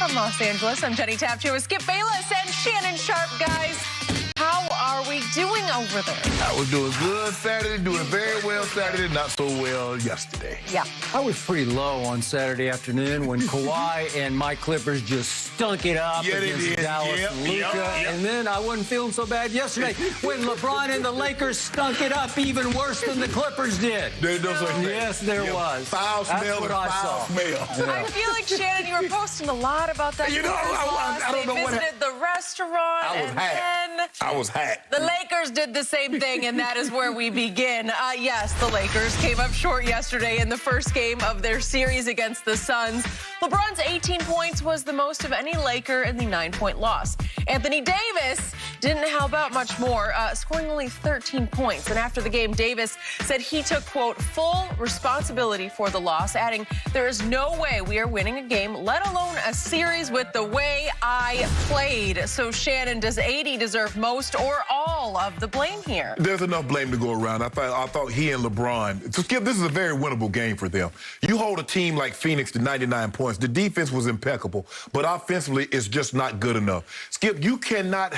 From Los Angeles, I'm Jenny Tapcho with Skip Bayless and Shannon Sharp, guys. How are we doing over there? I was doing good Saturday, doing very well Saturday, not so well yesterday. Yeah. I was pretty low on Saturday afternoon when Kawhi and my Clippers just stunk it up against Dallas and Luka. And then I wasn't feeling so bad yesterday when LeBron and the Lakers stunk it up even worse than the Clippers did. There's no such thing. Yes, there was. Foul smell. That's what I saw. Smell. I feel like, Shannon, you were posting a lot about that. You know, I don't know what happened. They visited the restaurant. I was hacked. The Lakers did the same thing, and that is where we begin. Yes, the Lakers came up short yesterday in the first game of their series against the Suns. LeBron's 18 points was the most of any Laker in the 9-point loss. Anthony Davis didn't help out much more, scoring only 13 points. And after the game, Davis said he took, quote, full responsibility for the loss, adding, "There is no way we are winning a game, let alone a series with the way I played." So, Shannon, does AD deserve most or all of the blame here? There's enough blame to go around. I thought he and LeBron, so Skip, this is a very winnable game for them. You hold a team like Phoenix to 99 points. The defense was impeccable, but offensively, it's just not good enough. Skip, you cannot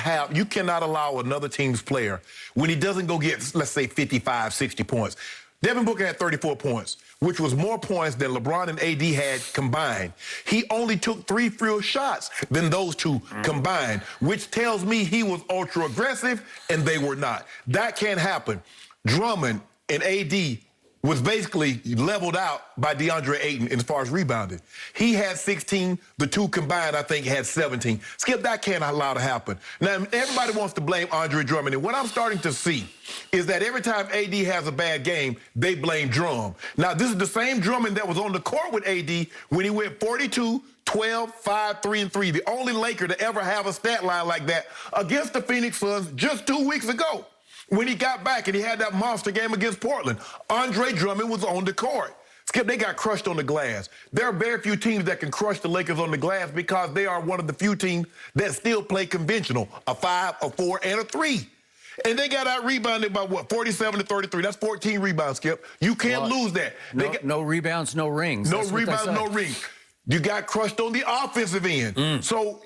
allow another team's player, when he doesn't go get, let's say, 55, 60 points. Devin Booker had 34 points, which was more points than LeBron and AD had combined. He only took 3 fewer shots than those two combined, which tells me he was ultra aggressive and they were not. That can't happen. Drummond and AD was basically leveled out by DeAndre Ayton as far as rebounding. He had 16. The two combined, I think, had 17. Skip, that can't allow to happen. Now, everybody wants to blame Andre Drummond, and what I'm starting to see is that every time AD has a bad game, they blame Drum. Now, this is the same Drummond that was on the court with AD when he went 42, 12, 5, 3, and 3. The only Laker to ever have a stat line like that against the Phoenix Suns just 2 weeks ago. When he got back and he had that monster game against Portland, Andre Drummond was on the court. Skip, they got crushed on the glass. There are very few teams that can crush the Lakers on the glass because they are one of the few teams that still play conventional, a 5, a 4, and a 3. And they got out rebounded by, what, 47 to 33. That's 14 rebounds, Skip. You can't lose that. No rebounds, no rings. No rebounds, no rings. You got crushed on the offensive end. So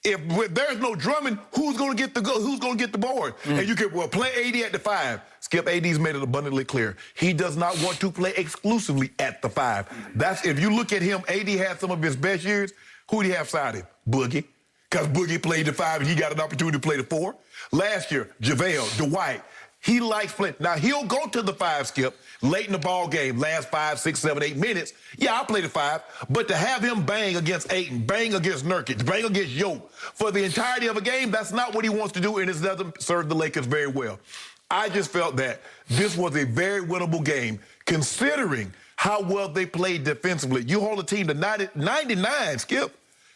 if there's no Drummond, who's going to get the board? And you can play AD at the 5. Skip, AD's made it abundantly clear. He does not want to play exclusively at the 5. That's, if you look at him, AD had some of his best years. Who did he have sided? Boogie. Because Boogie played the 5 and he got an opportunity to play the 4. Last year, JaVale, Dwight. He likes playing. Now, he'll go to the 5, Skip, late in the ball game, last 5, 6, 7, 8 minutes. Yeah, I'll play the 5. But to have him bang against Ayton, bang against Nurkic, bang against Yoke for the entirety of a game, that's not what he wants to do, and it doesn't serve the Lakers very well. I just felt that this was a very winnable game, considering how well they played defensively. You hold a team to 99, Skip.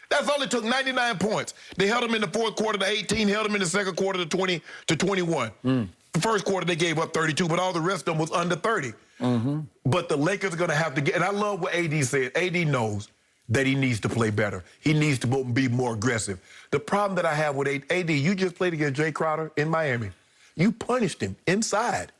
That's all it took, 99 points. They held them in the fourth quarter to 18, held them in the second quarter to 20 to 21. The first quarter, they gave up 32, but all the rest of them was under 30. But the Lakers are going to have to get, and I love what AD said. AD knows that he needs to play better. He needs to be more aggressive. The problem that I have with AD, you just played against Jay Crowder in Miami. You punished him inside.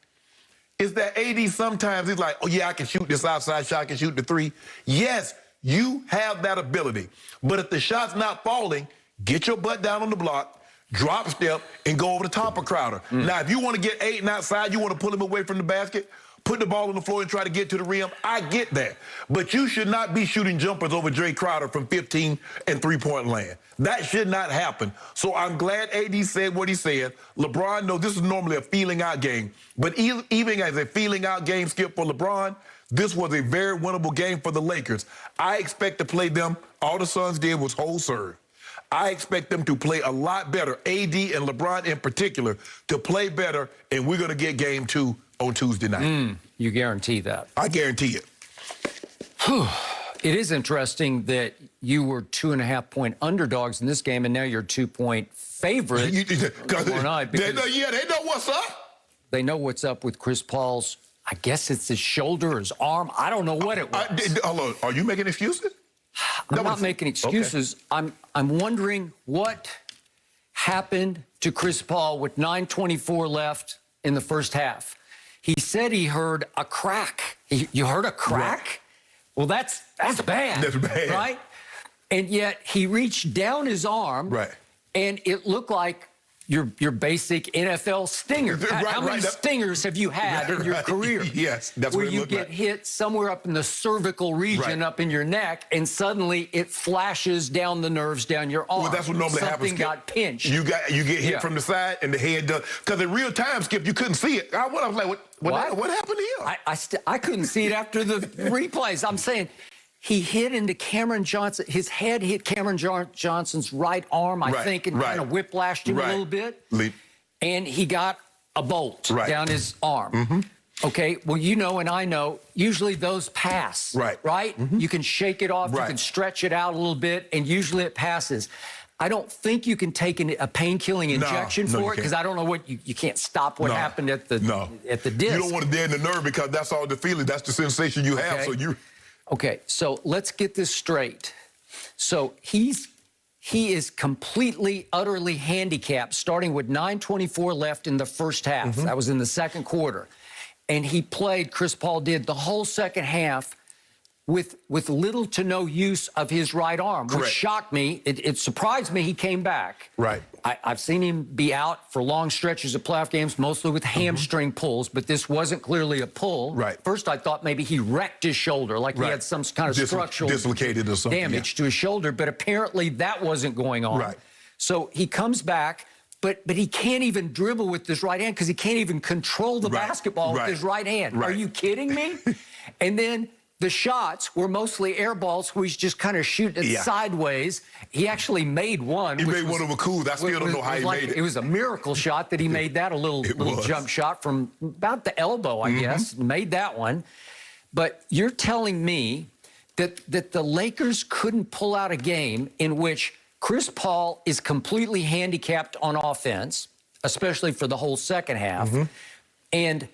Is that AD sometimes he's like, oh, yeah, I can shoot this outside shot, I can shoot the 3. Yes, you have that ability. But if the shot's not falling, get your butt down on the block, drop step, and go over the top of Crowder. Now, if you want to get Ayton outside, you want to pull him away from the basket, put the ball on the floor and try to get to the rim, I get that. But you should not be shooting jumpers over Jay Crowder from 15 and three-point land. That should not happen. So I'm glad AD said what he said. LeBron, no, this is normally a feeling-out game. But even as a feeling-out game, Skip, for LeBron, this was a very winnable game for the Lakers. I expect to play them. All the Suns did was hold serve. I expect them to play a lot better, AD and LeBron in particular, to play better, and we're going to get game 2 on Tuesday night. You guarantee that? I guarantee it. It is interesting that you were 2.5-point underdogs in this game, and now you're 2-point favorite. They know what's up. They know what's up with Chris Paul's, I guess it's his shoulder, his arm. I don't know what it was. Hello, are you making excuses? I'm not making excuses. Okay. I'm wondering what happened to Chris Paul with 9:24 left in the first half. He said he heard a crack. You heard a crack? Right. Well, that's bad. That's bad. Right? And yet he reached down his arm, Right. and it looked like your basic NFL stinger. How many stingers have you had in your career? Yes, that's where what it you looked get like. hit somewhere up in the cervical region, up in your neck, and suddenly it flashes down the nerves down your arm. Well, that's what normally happens. Something got pinched. You get hit from the side, and the head does. Because in real time, Skip, you couldn't see it. I was like, what happened here? I couldn't see it after the replays. I'm saying he hit into Cameron Johnson. His head hit Cameron Johnson's right arm, I think, and kind of whiplashed him a little bit. And he got a bolt down his arm. Okay, well, you know and I know, usually those pass, right? You can shake it off, you can stretch it out a little bit, and usually it passes. I don't think you can take a pain-killing injection for it, because I don't know what you can't stop what happened at the disc. You don't want to deaden the nerve, because that's all the feeling, that's the sensation you have. So you. Okay, so let's get this straight. So he is completely, utterly handicapped, starting with 9:24 left in the first half. That was in the second quarter. And he played, Chris Paul did, the whole second half with little to no use of his right arm, which shocked me. It surprised me he came back. I've seen him be out for long stretches of playoff games, mostly with hamstring pulls, but this wasn't clearly a pull. First, I thought maybe he wrecked his shoulder, like he had some kind of structural dislocated or something, damage to his shoulder, but apparently that wasn't going on. So he comes back, but he can't even dribble with his right hand, because he can't even control the basketball with his right hand. Are you kidding me? And then the shots were mostly air balls where he's just kind of shooting it sideways. He actually made one. He made one of them cool. I still don't know how he made it. It was a miracle shot that he made that, a little jump shot from about the elbow, I guess, made that one. But you're telling me that the Lakers couldn't pull out a game in which Chris Paul is completely handicapped on offense, especially for the whole second half, and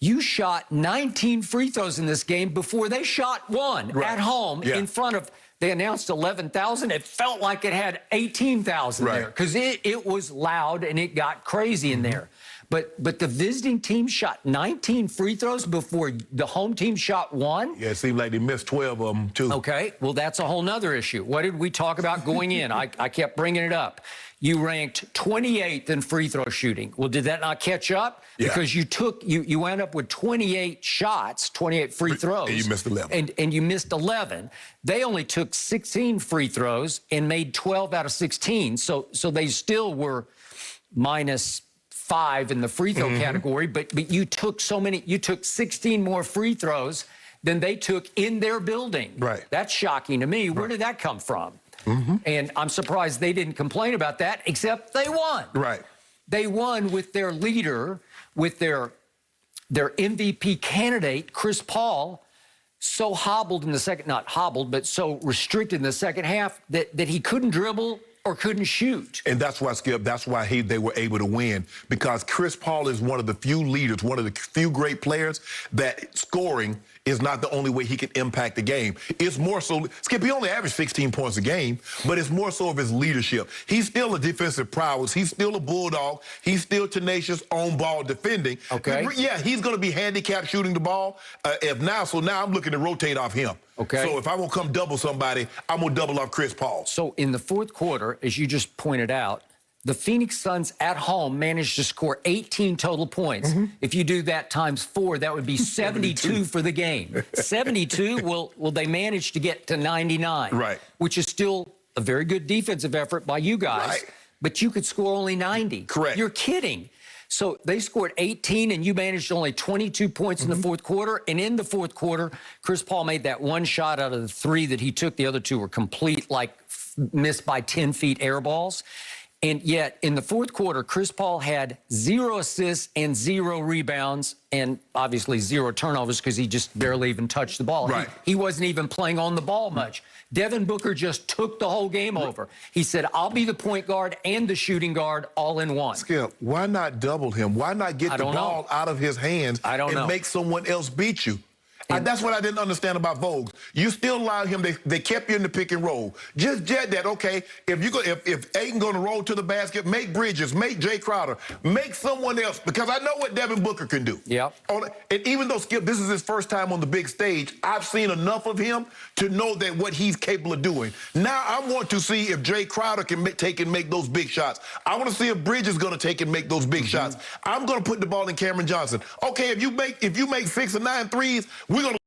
you shot 19 free throws in this game before they shot one at home in front of, they announced 11,000. It felt like it had 18,000 there, because it was loud and it got crazy in there. But the visiting team shot 19 free throws before the home team shot one? Yeah, it seemed like they missed 12 of them, too. Okay, well, that's a whole nother issue. What did we talk about going in? I kept bringing it up. You ranked 28th in free throw shooting. Well, did that not catch up? Because you wound up with 28 shots, 28 free throws. And you missed 11. And you missed 11. They only took 16 free throws and made 12 out of 16. So they still were -5 in the free throw category, but you took you took 16 more free throws than they took in their building. That's shocking to me. Where did that come from? And I'm surprised they didn't complain about that, except they won. They won with their leader, with their MVP candidate, Chris Paul, so hobbled in the second, not hobbled, but so restricted in the second half that he couldn't dribble or couldn't shoot. And that's why, Skip, that's why they were able to win, because Chris Paul is one of the few leaders, one of the few great players that scoring is not the only way he can impact the game. It's more so, Skip, he only averaged 16 points a game, but it's more so of his leadership. He's still a defensive prowess. He's still a bulldog. He's still tenacious on ball defending. Yeah, he's going to be handicapped shooting the ball. So now I'm looking to rotate off him. So if I won't come double somebody, I'm going to double off Chris Paul. So in the fourth quarter, as you just pointed out, the Phoenix Suns at home managed to score 18 total points. If you do that times 4, that would be 72 for the game. 72, well, they managed to get to 99, which is still a very good defensive effort by you guys. But you could score only 90. You're kidding. So they scored 18, and you managed only 22 points in the fourth quarter. And in the fourth quarter, Chris Paul made that one shot out of the 3 that he took. The other 2 were complete, like missed by 10 feet air balls. And yet, in the fourth quarter, Chris Paul had 0 assists and 0 rebounds, and obviously 0 turnovers because he just barely even touched the ball. He wasn't even playing on the ball much. Devin Booker just took the whole game over. He said, I'll be the point guard and the shooting guard all in one. Skip, why not double him? Why not get the ball out of his hands and make someone else beat you? That's what I didn't understand about Vogels. You still allow him. They kept you in the pick and roll. Just jet that. Okay, if Ayton going to roll to the basket, make Bridges, make Jay Crowder, make someone else, because I know what Devin Booker can do. Yep. And even though Skip, this is his first time on the big stage, I've seen enough of him to know that what he's capable of doing. Now I want to see if Jay Crowder can take and make those big shots. I want to see if Bridges is going to take and make those big shots. I'm going to put the ball in Cameron Johnson. Okay, if you make 6 or 9 threes, we're going to